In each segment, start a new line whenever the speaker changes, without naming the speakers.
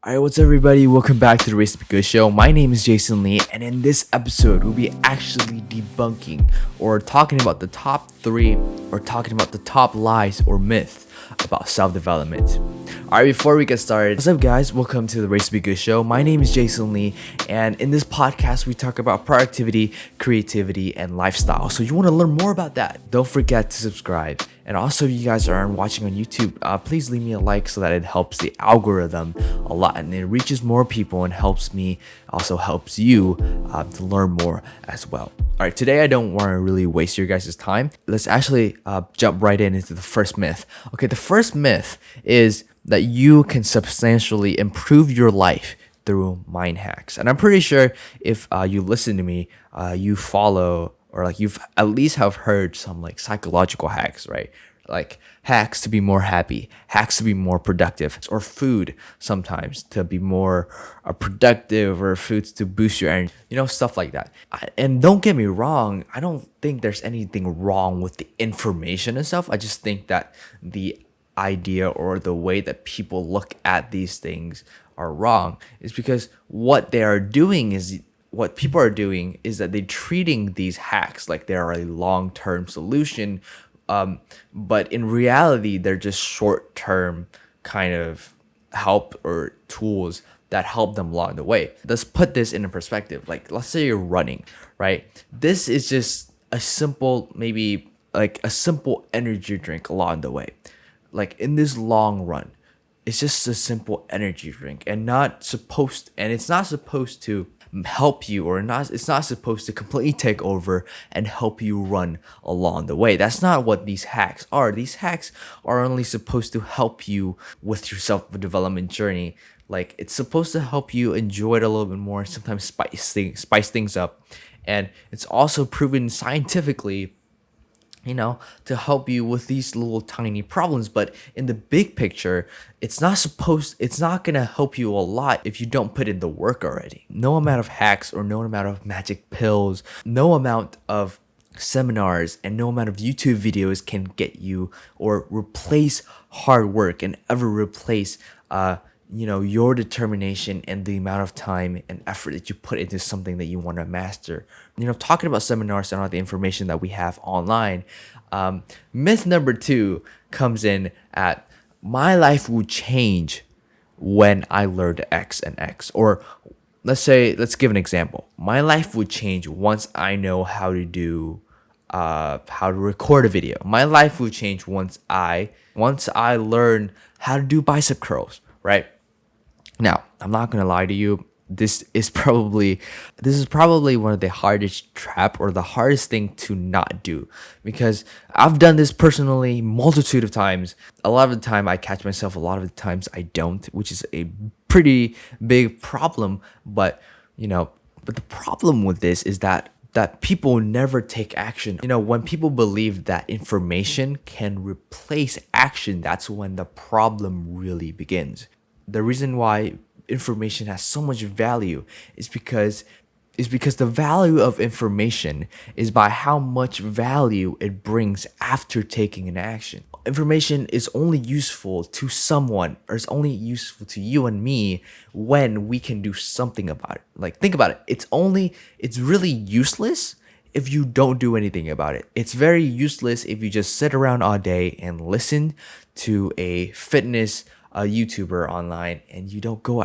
Alright, what's up, everybody? Welcome back to the Race to Be Good show. My name is Jason Lee, and in this episode, we'll be actually debunking or talking about the top three or talking about the top lies or myths about self-development. Alright, before we get started, what's up, guys? Welcome to the Race to Be Good show. My name is Jason Lee, and in this podcast, we talk about productivity, creativity, and lifestyle. So you want to learn more about that? Don't forget to subscribe. And also, if you guys are watching on YouTube, please leave me a like so that it helps the algorithm a lot and it reaches more people and also helps you to learn more as well. All right, today I don't want to really waste your guys' time. Let's actually jump right into the first myth. Okay, the first myth is that you can substantially improve your life through mind hacks. And I'm pretty sure if you listen to me, you follow or like you've at least have heard some like psychological hacks, right? Like hacks to be more happy, hacks to be more productive, or food sometimes to be more productive, or foods to boost your energy, stuff like that. And don't get me wrong, I don't think there's anything wrong with the information and stuff. I just think that the idea or the way that people look at these things are wrong is because what people are doing is that they're treating these hacks like they're a long-term solution, but in reality, they're just short-term kind of help or tools that help them along the way. Let's put this in a perspective. Like, let's say you're running, right? This is just a simple, maybe like a simple energy drink along the way. Like in this long run, it's just a simple energy drink and it's not supposed to help you it's not supposed to completely take over and help you run along the way. That's not what these hacks are. These hacks are only supposed to help you with your self-development journey. Like, it's supposed to help you enjoy it a little bit more, sometimes spice things up. And it's also proven scientifically to help you with these little tiny problems. But in the big picture, it's not going to help you a lot if you don't put in the work already. No amount of hacks or no amount of magic pills, no amount of seminars and no amount of YouTube videos can get you or replace hard work and ever replace your determination and the amount of time and effort that you put into something that you want to master. Talking about seminars and all the information that we have online, myth number 2 comes in at my life will change when I learned X and X. Or let's give an example. My life would change once I know how to record a video. My life would change once I learn how to do bicep curls, right? Now, I'm not gonna lie to you. This is probably one of the hardest trap or the hardest thing to not do, because I've done this personally multitude of times. A lot of the time I catch myself, a lot of the times I don't, which is a pretty big problem. But the problem with this is that people never take action. When people believe that information can replace action, that's when the problem really begins. The reason why information has so much value is because the value of information is by how much value it brings after taking an action. Information is only useful to someone, or it's only useful to you and me when we can do something about it. Like, think about it. It's really useless if you don't do anything about it. It's very useless if you just sit around all day and listen to a fitness YouTuber online and you don't go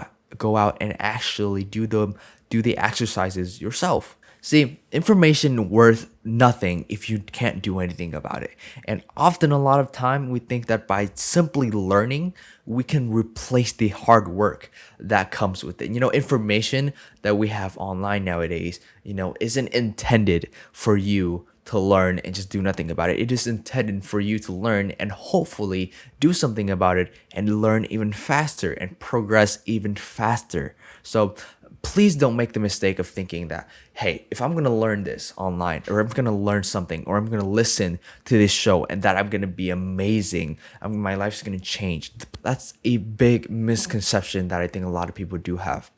out and actually do the exercises yourself. See, information worth nothing if you can't do anything about it. And often, a lot of time, we think that by simply learning, we can replace the hard work that comes with it. Information that we have online nowadays, isn't intended for you to learn and just do nothing about it. It is intended for you to learn and hopefully do something about it and learn even faster and progress even faster. So please don't make the mistake of thinking that, hey, if I'm going to learn this online, or I'm going to learn something, or I'm going to listen to this show, and that I'm going to be amazing, my life's going to change. That's a big misconception that I think a lot of people do have.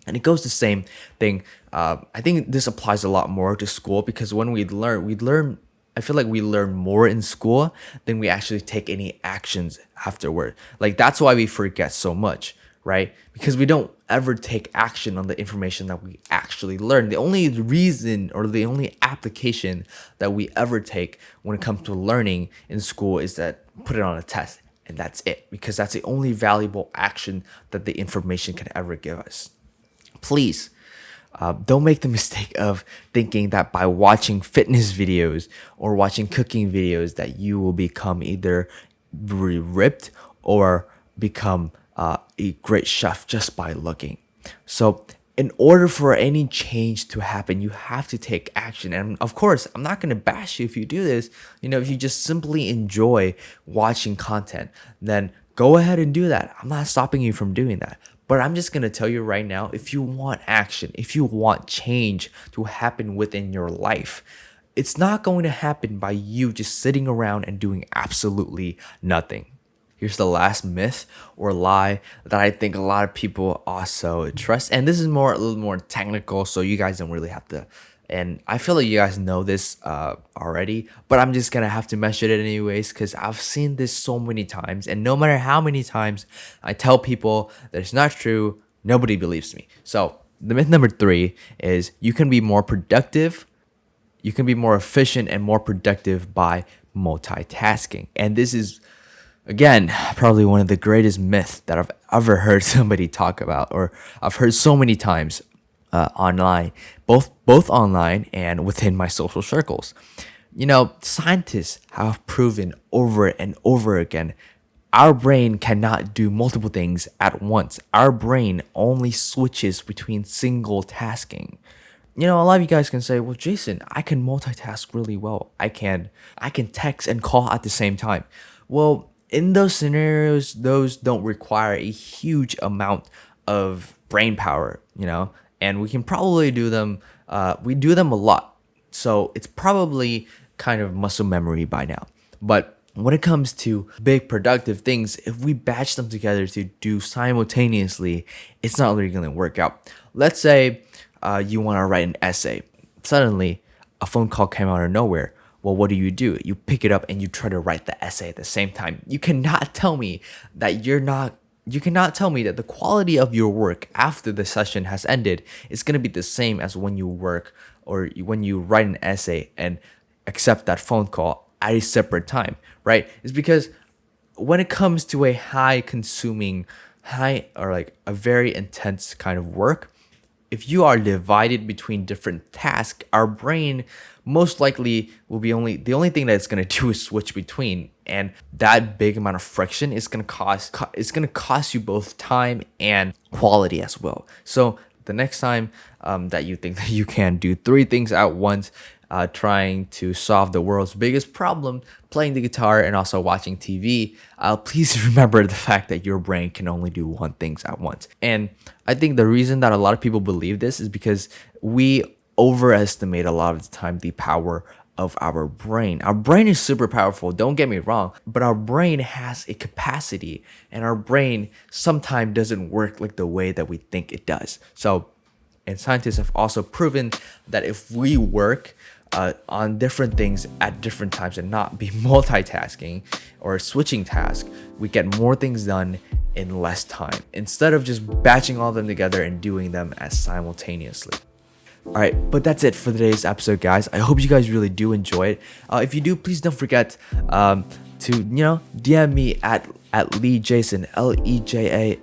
And it goes the same thing. I think this applies a lot more to school, because when we learn. I feel like we learn more in school than we actually take any actions afterward. Like, that's why we forget so much, right? Because we don't ever take action on the information that we actually learn. The only reason or the only application that we ever take when it comes to learning in school is that put it on a test, and that's it, because that's the only valuable action that the information can ever give us. Please, don't make the mistake of thinking that by watching fitness videos or watching cooking videos that you will become either ripped or become a great chef just by looking. So in order for any change to happen, you have to take action. And of course, I'm not going to bash you if you do this. If you just simply enjoy watching content, then go ahead and do that. I'm not stopping you from doing that. But I'm just going to tell you right now, if you want action, if you want change to happen within your life, it's not going to happen by you just sitting around and doing absolutely nothing. Here's the last myth or lie that I think a lot of people also trust. And this is a little more technical, so you guys don't really have to. And I feel like you guys know this already, but I'm just going to have to mention it anyways because I've seen this so many times. And no matter how many times I tell people that it's not true, nobody believes me. So the myth number 3 is you can be more productive. You can be more efficient and more productive by multitasking. And this is, again, probably one of the greatest myths that I've ever heard somebody talk about, or I've heard so many times online, both online and within my social circles. Scientists have proven over and over again, our brain cannot do multiple things at once. Our brain only switches between single tasking. A lot of you guys can say, well, Jason, I can multitask really well. I can text and call at the same time. Well, in those scenarios, those don't require a huge amount of brain power, and we can probably do them. We do them a lot. So it's probably kind of muscle memory by now. But when it comes to big productive things, if we batch them together to do simultaneously, it's not really going to work out. Let's say you want to write an essay. Suddenly, a phone call came out of nowhere. Well, what do? You pick it up and you try to write the essay at the same time. You cannot tell me that the quality of your work after the session has ended is going to be the same as when you work or when you write an essay and accept that phone call at a separate time, right? It's because when it comes to a high or like a very intense kind of work, if you are divided between different tasks, our brain most likely will be the only thing that it's gonna do is switch between, and that big amount of friction is gonna cost you both time and quality as well. So the next time that you think that you can do 3 things at once, trying to solve the world's biggest problem, playing the guitar and also watching TV, please remember the fact that your brain can only do 1 thing at once. And I think the reason that a lot of people believe this is because we overestimate a lot of the time the power of our brain. Our brain is super powerful, don't get me wrong, but our brain has a capacity, and our brain sometimes doesn't work like the way that we think it does. And scientists have also proven that if we work on different things at different times and not be multitasking or switching tasks, we get more things done in less time instead of just batching all of them together and doing them as simultaneously. All right, but that's it for today's episode, guys. I hope you guys really do enjoy it. If you do, please don't forget to DM me at LeeJason, LEJASONN_.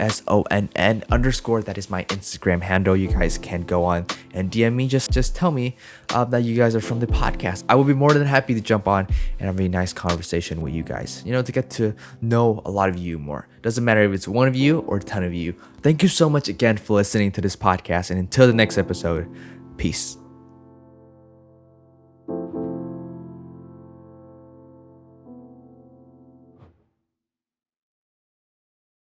That is my Instagram handle. You guys can go on and DM me. Just tell me that you guys are from the podcast. I will be more than happy to jump on and have a nice conversation with you guys. To get to know a lot of you more. Doesn't matter if it's 1 of you or 10 of you. Thank you so much again for listening to this podcast. And until the next episode, peace.